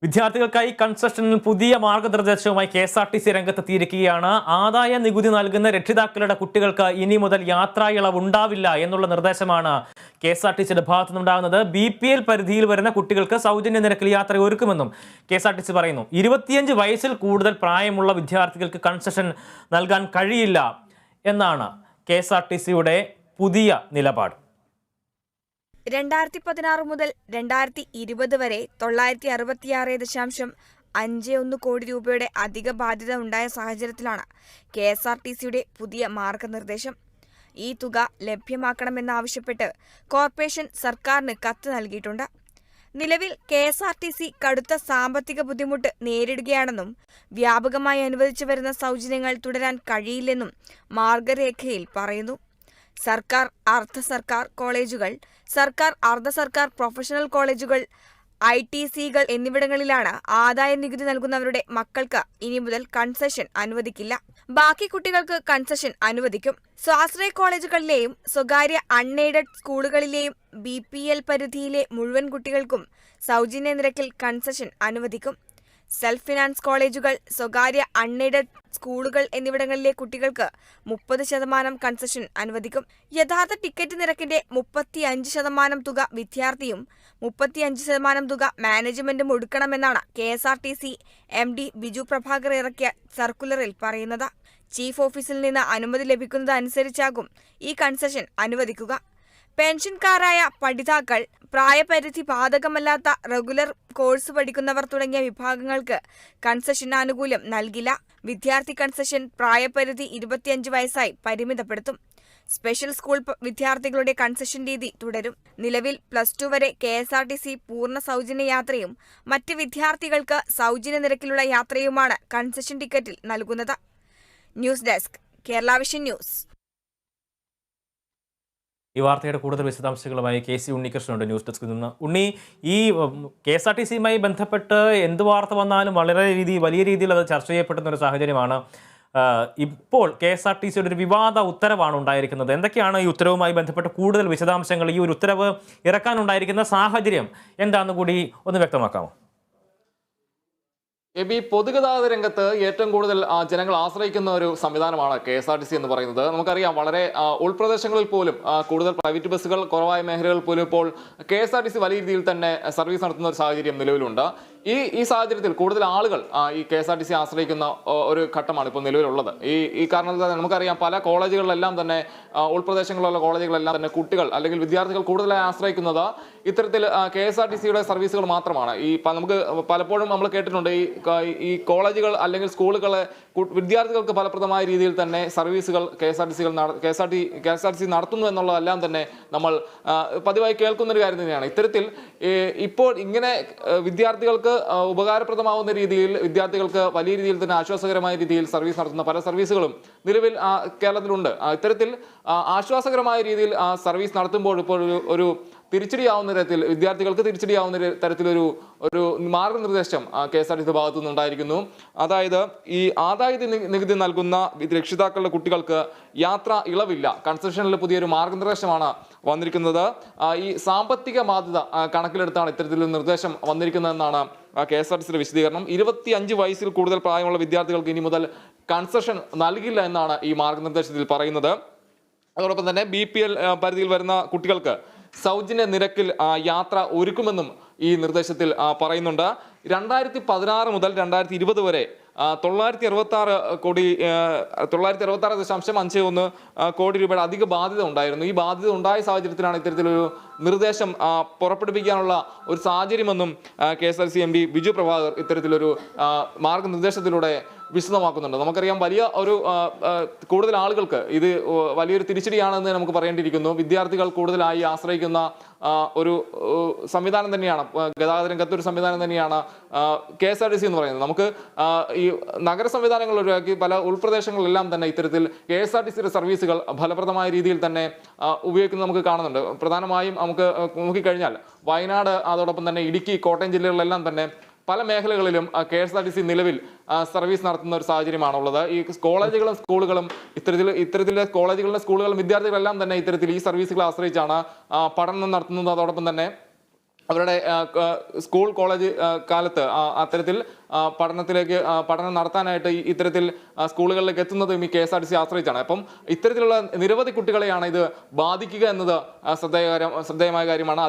വിദ്യാർത്ഥികൾക്കായി കൺസെഷനിൽ പുതിയ മാർഗനിർദ്ദേശവുമായി KSRTC രംഗത്തെത്തിയിരിക്കുകയാണ്. ആദായ നികുതി നൽകുന്ന രക്ഷിതാക്കളുടെ കുട്ടികൾക്ക് ഇനി മുതൽ യാത്രാ ഇളവ് ഉണ്ടാവില്ല എന്നുള്ള നിർദ്ദേശമാണ് KSRTCയുടെ ഭാഗത്തു നിന്നുണ്ടാകുന്നത്. BPL പരിധിയിൽ വരുന്ന കുട്ടികൾക്ക് സൗജന്യ നിരക്കിൽ യാത്ര ഒരുക്കുമെന്നും KSRTC പറയുന്നു. 25 വയസ്സിൽ കൂടുതൽ പ്രായമുള്ള വിദ്യാർത്ഥികൾക്ക് കൺസെഷൻ നൽകാൻ കഴിയില്ല എന്നാണ് KSRTCയുടെ പുതിയ നിലപാട്. 2016 മുതൽ 2020 വരെ 966.51 കോടി രൂപയുടെ അധിക ബാധ്യത ഉണ്ടായ സാഹചര്യത്തിലാണ് KSRTCയുടെ പുതിയ മാർഗനിർദ്ദേശം. ഈ തുക ലഭ്യമാക്കണമെന്നാവശ്യപ്പെട്ട് കോർപ്പറേഷൻ സർക്കാരിന് കത്ത് നൽകിയിട്ടുണ്ട്. നിലവിൽ KSRTC കടുത്ത സാമ്പത്തിക ബുദ്ധിമുട്ട് നേരിടുകയാണെന്നും വ്യാപകമായി അനുവദിച്ചു വരുന്ന സൗജന്യങ്ങൾ തുടരാൻ കഴിയില്ലെന്നും മാർഗരേഖയിൽ പറയുന്നു. സർക്കാർ അർദ്ധ സർക്കാർ കോളേജുകൾ, സർക്കാർ അർദ്ധ സർക്കാർ പ്രൊഫഷണൽ കോളേജുകൾ, ITCകൾ എന്നിവിടങ്ങളിലാണ് ആദായ നികുതി നൽകുന്നവരുടെ മക്കൾക്ക് ഇനി മുതൽ കൺസെഷൻ അനുവദിക്കില്ല. ബാക്കി കുട്ടികൾക്ക് കൺസെഷൻ അനുവദിക്കും. സ്വാശ്രയ കോളേജുകളിലെയും സ്വകാര്യ അൺഎയ്ഡഡ് സ്കൂളുകളിലെയും BPL പരിധിയിലെ മുഴുവൻ കുട്ടികൾക്കും സൗജന്യ നിരക്കിൽ കൺസെഷൻ അനുവദിക്കും. സെൽഫ് ഫിനാൻസ് കോളേജുകൾ, സ്വകാര്യ അൺഎയ്ഡഡ് സ്കൂളുകൾ എന്നിവിടങ്ങളിലെ കുട്ടികൾക്ക് 30% കൺസെഷൻ അനുവദിക്കും. യഥാർത്ഥ ടിക്കറ്റ് നിരക്കിന്റെ 35% തുക വിദ്യാർത്ഥിയും 35% തുക മാനേജ്മെന്റും ഒടുക്കണമെന്നാണ് KSRTC MD ബിജു പ്രഭാകർ ഇറക്കിയ സർക്കുലറിൽ പറയുന്നത്. ചീഫ് ഓഫീസിൽ നിന്ന് അനുമതി ലഭിക്കുന്നത് അനുസരിച്ചാകും ഈ കൺസെഷൻ അനുവദിക്കുക. പെൻഷൻകാരായ പഠിതാക്കൾ, പ്രായപരിധി ബാധകമല്ലാത്ത റെഗുലർ കോഴ്സ് പഠിക്കുന്നവർ തുടങ്ങിയ വിഭാഗങ്ങൾക്ക് കൺസെഷൻ ആനുകൂല്യം നൽകില്ല. വിദ്യാർത്ഥി കൺസെഷൻ പ്രായപരിധി 25 വയസ്സായി പരിമിതപ്പെടുത്തും. സ്പെഷ്യൽ സ്കൂൾ വിദ്യാർത്ഥികളുടെ കൺസെഷൻ രീതി തുടരും. നിലവിൽ +2 വരെ KSRTC പൂർണ്ണ സൗജന്യ യാത്രയും മറ്റ് വിദ്യാർത്ഥികൾക്ക് സൗജന്യ നിരക്കിലുള്ള യാത്രയുമാണ് കൺസെഷൻ ടിക്കറ്റിൽ നൽകുന്നത്. News desk, Kerala vision news. ഈ വാർത്തയുടെ കൂടുതൽ വിശദാംശങ്ങളുമായി KC ഉണ്ണികൃഷ്ണനുണ്ട് ന്യൂസ് ഡെസ്കിൽ നിന്ന്. ഉണ്ണി, ഈ KSRTCയുമായി ബന്ധപ്പെട്ട് എന്ത് വാർത്ത വന്നാലും വലിയ രീതിയിൽ അത് ചർച്ച ചെയ്യപ്പെടുന്ന ഒരു സാഹചര്യമാണ്. ഇപ്പോൾ KSRTCയുടെ ഒരു വിവാദ ഉത്തരവാണ് ഉണ്ടായിരിക്കുന്നത്. എന്തൊക്കെയാണ് ഈ ഉത്തരവുമായി ബന്ധപ്പെട്ട് കൂടുതൽ വിശദാംശങ്ങൾ? ഈ ഒരു ഉത്തരവ് ഇറക്കാനുണ്ടായിരിക്കുന്ന സാഹചര്യം എന്താണെന്ന് കൂടി ഒന്ന് വ്യക്തമാക്കാമോ? പൊതുഗതാഗത രംഗത്ത് ഏറ്റവും കൂടുതൽ ജനങ്ങൾ ആശ്രയിക്കുന്ന ഒരു സംവിധാനമാണ് KSRTC എന്ന് പറയുന്നത്. നമുക്കറിയാം, വളരെ ഉൾപ്രദേശങ്ങളിൽ പോലും കൂടുതൽ പ്രൈവറ്റ് ബസ്സുകൾ കുറവായ മേഖലകളിൽ പോലും ഇപ്പോൾ KSRTC വലിയ രീതിയിൽ തന്നെ സർവീസ് നടത്തുന്ന ഒരു സാഹചര്യം നിലവിലുണ്ട്. ഈ സാഹചര്യത്തിൽ കൂടുതൽ ആളുകൾ ഈ KSRTC ആശ്രയിക്കുന്ന ഒരു ഘട്ടമാണ് ഇപ്പോൾ നിലവിലുള്ളത്. ഈ കാരണത്താൽ നമുക്കറിയാം, പല കോളേജുകളിലെല്ലാം തന്നെ, ഉൾപ്രദേശങ്ങളിലുള്ള കോളേജുകളെല്ലാം തന്നെ കുട്ടികൾ അല്ലെങ്കിൽ വിദ്യാർത്ഥികൾ കൂടുതലായി ആശ്രയിക്കുന്നത് ഇത്തരത്തിൽ KSRTCയുടെ സർവീസുകൾ മാത്രമാണ്. നമുക്ക് പലപ്പോഴും നമ്മൾ കേട്ടിട്ടുണ്ട്, ഈ കോളേജുകൾ അല്ലെങ്കിൽ സ്കൂളുകളെ വിദ്യാർത്ഥികൾക്ക് ഫലപ്രദമായ രീതിയിൽ തന്നെ സർവീസുകൾ KSRTC നടത്തുന്നു എന്നുള്ളതെല്ലാം തന്നെ നമ്മൾ പതിവായി കേൾക്കുന്ന ഒരു കാര്യം തന്നെയാണ്. ഇത്തരത്തിൽ ഇപ്പോൾ ഇങ്ങനെ വിദ്യാർത്ഥികൾക്ക് ഉപകാരപ്രദമാവുന്ന രീതിയിൽ, വിദ്യാർത്ഥികൾക്ക് വലിയ രീതിയിൽ തന്നെ ആശ്വാസകരമായ രീതിയിൽ സർവീസ് നടത്തുന്ന പല സർവീസുകളും നിലവിൽ കേരളത്തിലുണ്ട്. ഇത്തരത്തിൽ ആശ്വാസകരമായ രീതിയിൽ സർവീസ് നടത്തുമ്പോൾ ഇപ്പോൾ ഒരു തിരിച്ചടിയാവുന്ന തരത്തിൽ, വിദ്യാർത്ഥികൾക്ക് തിരിച്ചടിയാവുന്ന തരത്തിലൊരു മാർഗനിർദ്ദേശം KSRTC ഭാഗത്തു നിന്നുണ്ടായിരിക്കുന്നു. അതായത്, ഈ ആദായ നികുതി നൽകുന്ന രക്ഷിതാക്കളുടെ കുട്ടികൾക്ക് യാത്രാ ഇളവില്ല. കൺസെഷനിൽ പുതിയൊരു മാർഗനിർദ്ദേശമാണ് വന്നിരിക്കുന്നത്. ഈ സാമ്പത്തിക ബാധ്യത കണക്കിലെടുത്താണ് ഇത്തരത്തിലൊരു നിർദ്ദേശം വന്നിരിക്കുന്നതെന്നാണ് KSRTCയുടെ വിശദീകരണം. 25 വയസ്സിൽ കൂടുതൽ പ്രായമുള്ള വിദ്യാർത്ഥികൾക്ക് ഇനി മുതൽ കൺസെഷൻ നൽകില്ല എന്നാണ് ഈ മാർഗനിർദ്ദേശത്തിൽ പറയുന്നത്. അതോടൊപ്പം തന്നെ BPL പരിധിയിൽ വരുന്ന കുട്ടികൾക്ക് സൗജന്യ നിരക്കിൽ യാത്ര ഒരുക്കുമെന്നും ഈ നിർദ്ദേശത്തിൽ പറയുന്നുണ്ട്. 2016 മുതൽ 2020 വരെ 966.51 കോടി രൂപയുടെ അധിക ബാധ്യത ഉണ്ടായിരുന്നു. ഈ ബാധ്യത ഉണ്ടായ സാഹചര്യത്തിലാണ് ഇത്തരത്തിലൊരു നിർദ്ദേശം പുറപ്പെടുവിക്കാനുള്ള ഒരു സാഹചര്യമെന്നും KSRTC MD ബിജു പ്രഭാകർ ഇത്തരത്തിലൊരു മാർഗനിർദ്ദേശത്തിലൂടെ വിശദമാക്കുന്നുണ്ട്. നമുക്കറിയാം, വലിയ ഒരു കൂടുതൽ ആളുകൾക്ക് ഇത് വലിയൊരു തിരിച്ചടിയാണെന്ന് നമുക്ക് പറയേണ്ടിയിരിക്കുന്നു. വിദ്യാർത്ഥികൾ കൂടുതലായി ആശ്രയിക്കുന്ന ഒരു സംവിധാനം തന്നെയാണ്, ഗതാഗത രംഗത്ത് ഒരു സംവിധാനം തന്നെയാണ് KSRTC എന്ന് പറയുന്നത്. നമുക്ക് ഈ നഗര സംവിധാനങ്ങൾ ഒഴിവാക്കി പല ഉൾപ്രദേശങ്ങളിലെല്ലാം തന്നെ ഇത്തരത്തിൽ KSRTCയുടെ സർവീസുകൾ ഫലപ്രദമായ രീതിയിൽ തന്നെ ഉപയോഗിക്കുന്നത് നമുക്ക് കാണുന്നുണ്ട്. പ്രധാനമായും നമുക്ക് നോക്കിക്കഴിഞ്ഞാൽ വയനാട്, അതോടൊപ്പം തന്നെ ഇടുക്കി, കോട്ടയം ജില്ലകളിലെല്ലാം തന്നെ പല മേഖലകളിലും KSRTC നിലവിൽ സർവീസ് നടത്തുന്ന ഒരു സാഹചര്യമാണുള്ളത്. ഈ കോളേജുകളും സ്കൂളുകളും ഇത്തരത്തിലെ കോളേജുകളിലെ സ്കൂളുകളും വിദ്യാർത്ഥികളെല്ലാം തന്നെ ഇത്തരത്തിൽ ഈ സർവീസുകളെ ആശ്രയിച്ചാണ് പഠനം നടത്തുന്നത്. അതോടൊപ്പം തന്നെ അവരുടെ സ്കൂൾ കോളേജ് കാലത്ത് അത്തരത്തിൽ പഠനം നടത്താനായിട്ട് ഇത്തരത്തിൽ സ്കൂളുകളിലേക്ക് എത്തുന്നതും ഈ KSRTC ആശ്രയിച്ചാണ്. അപ്പം ഇത്തരത്തിലുള്ള നിരവധി കുട്ടികളെയാണ് ഇത് ബാധിക്കുക എന്നത് ശ്രദ്ധേയമായ കാര്യമാണ്.